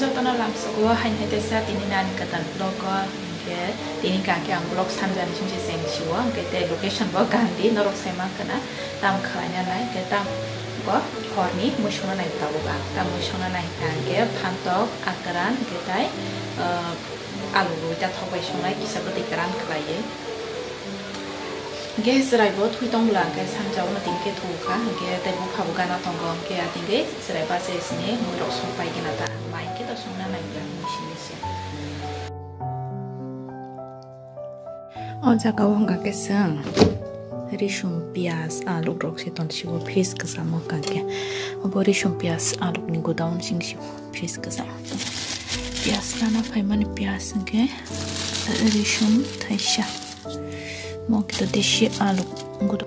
jotona lamsogo hain haitesa tini nani katan logo ke tini kake ang blog sanjan chungsi sengchiwa ke te location bo gandi norok sema kana tam khanya nai ke tam bo horni mushona nai tabuga tam mushona nai kangke phantok akaran ke tai alu ja thobai songai kisabo tikaran khlaye ge serai bo thui tong lang ke sanjau na tingke thuka ge te Bupha bugana tonggong ke atinge serai ba se sini murok sompai gina ta mai ke to songna nai ga mishini se o jaga wonga ke sang rishum pias alu rok se ton siwo fish ka samo ka ke obo rishum pias alu ni go down sing siwo fish ka samo pias lana phai mani pias ke rishum thaisha mau kita deshi alu gudo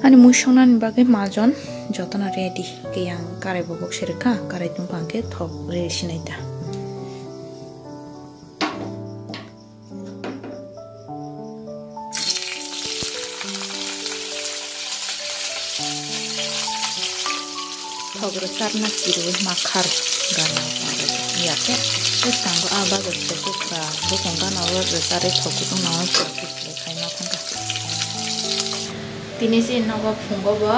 ani mushona ni bage majon jotona ready ke yang kare bobok serka kare tum pangke thok re sinaita thok ro sarna kiru makhar gana ya ke ustango aba go sekra bo konga na ro sare thok tu na so khai na thanga tini si nawa phungo ba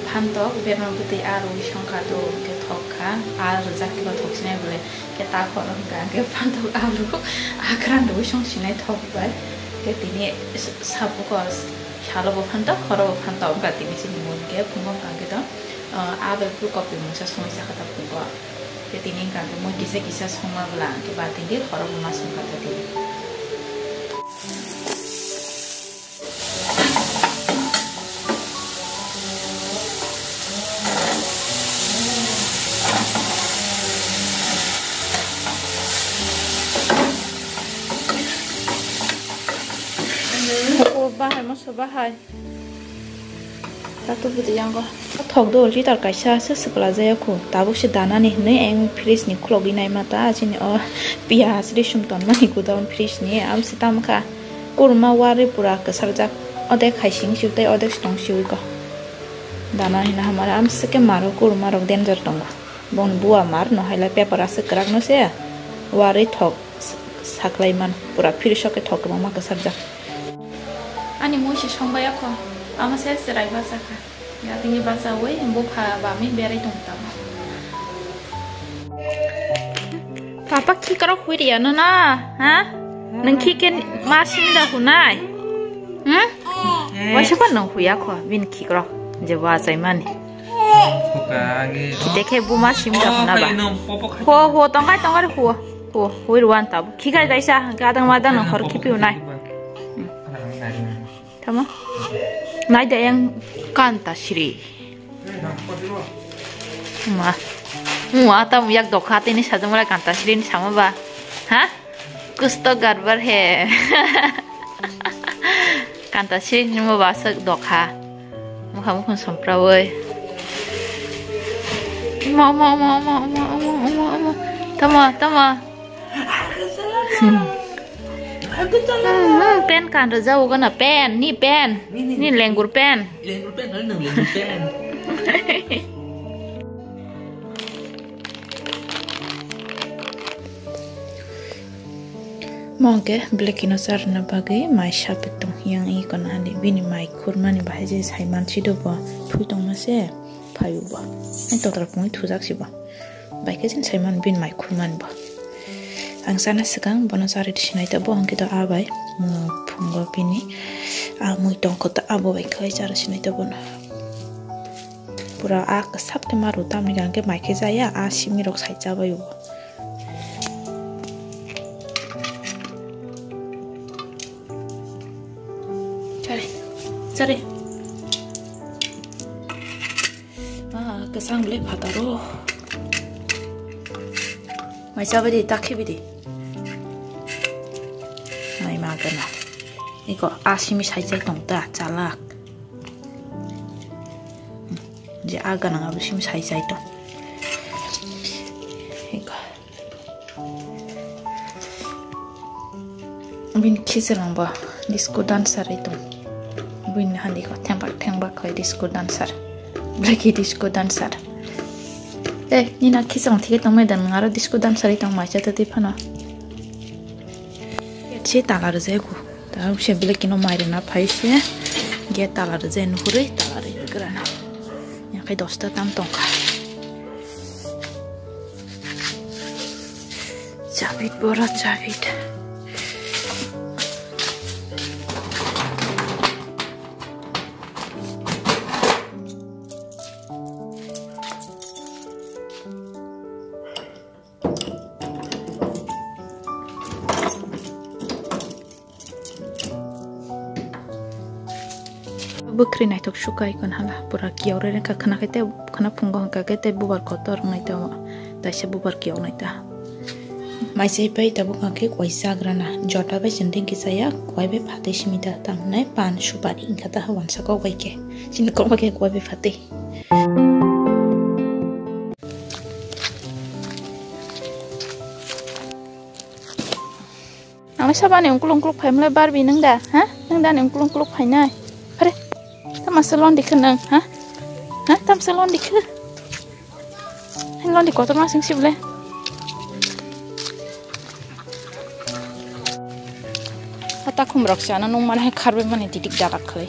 phantok berma buti aru shongka to ke thokha ar zakki ba thoksine bole ke ta khoro ga ke phantok aru akran do shong sinai thok ba ke tini sabu ko shalo bo phantok khoro bo phantok ga tini si nimon ke phungo ga ke to abe pu copy mo sa song sa kata phungo ke tini ga mo kise kise songma bla ke ba tini khoro bo ma song kata tini bahai masuk bahai satu buti yang ko thok do li tar kaisa se sepala jaya ko tabu se dana ni ne eng fridge ni khlogi nai mata achini o pias ri sum ton mani ku down fridge ni am sitam kha kurma wari pura ka sarja ode khaising siutai ode stong siui ko dana ni na hamara am se ke maro kurma rok danger tong bon bua mar no haila paper ase krak no se wari thok saklai man pura fridge ke thok mama ka sarja ani mushi songbaya ko ama se serai basa ka ya tingi basa we Bupha ba mi berai tung ta papa Khikrok hui dia na ha nang khiken masim da hunai Waisa ko nang huya ko bin Khikrok je wa sai mani দেখে বুমা সিম যখন না হো হো টঙ্কাই টঙ্কাই হো হো হুই রুয়ান তাব খিগাই দাইসা গাদাং মাদাং হর খিপিউ নাই Tama? Naida yang kanta Shri. Ata yak dokhat ini saja mulai kanta Shri ini sama ba? Hah? Gusto garbar he. Kanta Shri ini mau bahasa dokha. Muka mukun somprawoi. Mau. Tama. Pen kan rezau kan pen ni pen ni lenggur pen ada lenggur pen mongke blekino sarna bagai mai shapitung yang I kon handi bini mai kurmani bahje saiman chido ba thuitong mase phayu ba ai totra pung thujak siba baike jin saiman bin mai kurman ba ang sana sekarang bonasari di sini itu bohong kita abai mau punggo pini mui tong kota abo baik kau cara sini itu bon pura kesap te maru tam ni gang ke mai ke saya simi rok sai jaba yu cari sang beli pataro. Waisa bedi takhi bedi. Mai magana. Iko asimi saijai tongta calak. Je aga nang abusim saijai tong. Iko. Bin kisirang ba disco dancer itu. Bin handi ko tembak koi disco dancer. Lagi disco dancer. Ni nak kisang tiga tong medan ngara disco dancer itu mai jatuh di Phano. Cie talar zego. Tahu sih beli kino maire na paisnya. Dia talar zen huri talar itu kerana. Yang kayak dosta tantong ka. Javit borat Javit. Bukri naik tok suka ikon hala pura kiau rene ka khana kete khana punggong ka kete bubar kotor ngai ta ta se bubar kiau ngai ta mai sei pai ta buka ke Waisa grana jota ba sending ki saya koi be phate simita tam nai pan supari ingka ta hawan sa ko bai ke sin ko ba ke koi be phate ang sabane ungklung kluk phai mle barbi nang da ha nang da ungklung kluk phai nai pare Tam salon di kenang, ha? Tam salon di ke? Salon di kotor masing sih boleh. Kata aku meraksa, nung mana karbe mana titik jarak kali.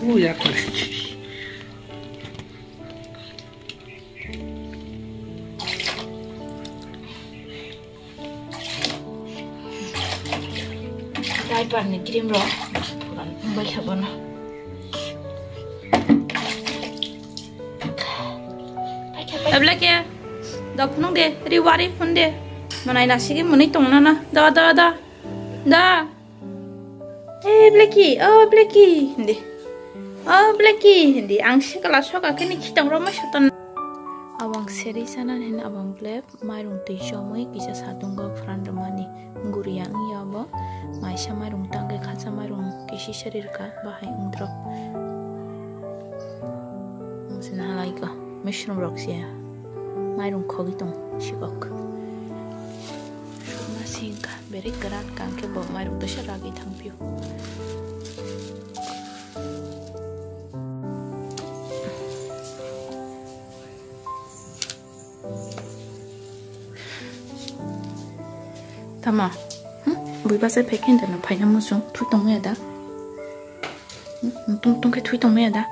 Huya kali. Diaper nih kirim loh. Baca apa na? Ablak ya, dap nung deh, riwari pun deh. Mana nasi ke mana itu mana? Da. Blackie, Blackie, deh. Blackie, deh. Angsi kelas so kakek ni kita orang masih tan. Awang seri sana nih, awang blep, mairung tisu moi kisah satu nggak friend ramani, nguriang ya bo. Maisa mairung tangge kaca mairung kisi serir ka bahai ungdrop. Sina halai ka mushroom rocks ya. Mairung kogi tong shigok. Shuma singka beri gerak kangke bo mairung dosha lagi tangpiu. Tama. Bupha pekin dan apa yang musuh tu tong ada, tong ke tu tong ada.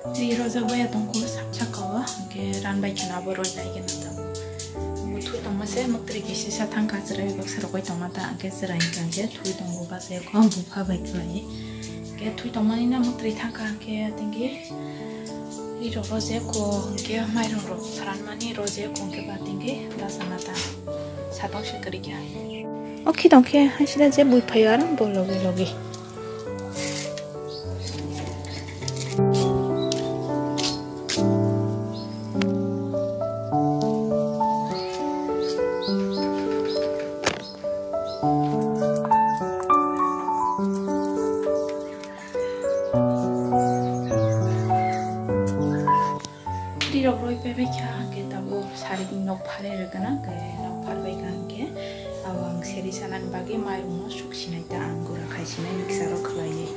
Di roza baya tong ko sapcha kawa ke ran bai chana boro nai ke nata. Tu tong masih mukti kisi satang kasrai bak serokoi tong mata ke serai kan ke tu tong Bupha ko Bupha bai kelai. Ke tu tong mani na mukti thangka ke tinggi. Di roza ko ke mairong ro saran mani roza ko ke batingi lasanata. Sabang sekali ya. Oke dongke, hasilnya saya Bupha ya, logi. Di rokoi bebek ya, kita bu sari nok pare rekana ke nok pare kan ke awang seri sanan bagi mairung masuk sini ta anggur kai sini mixer kelai.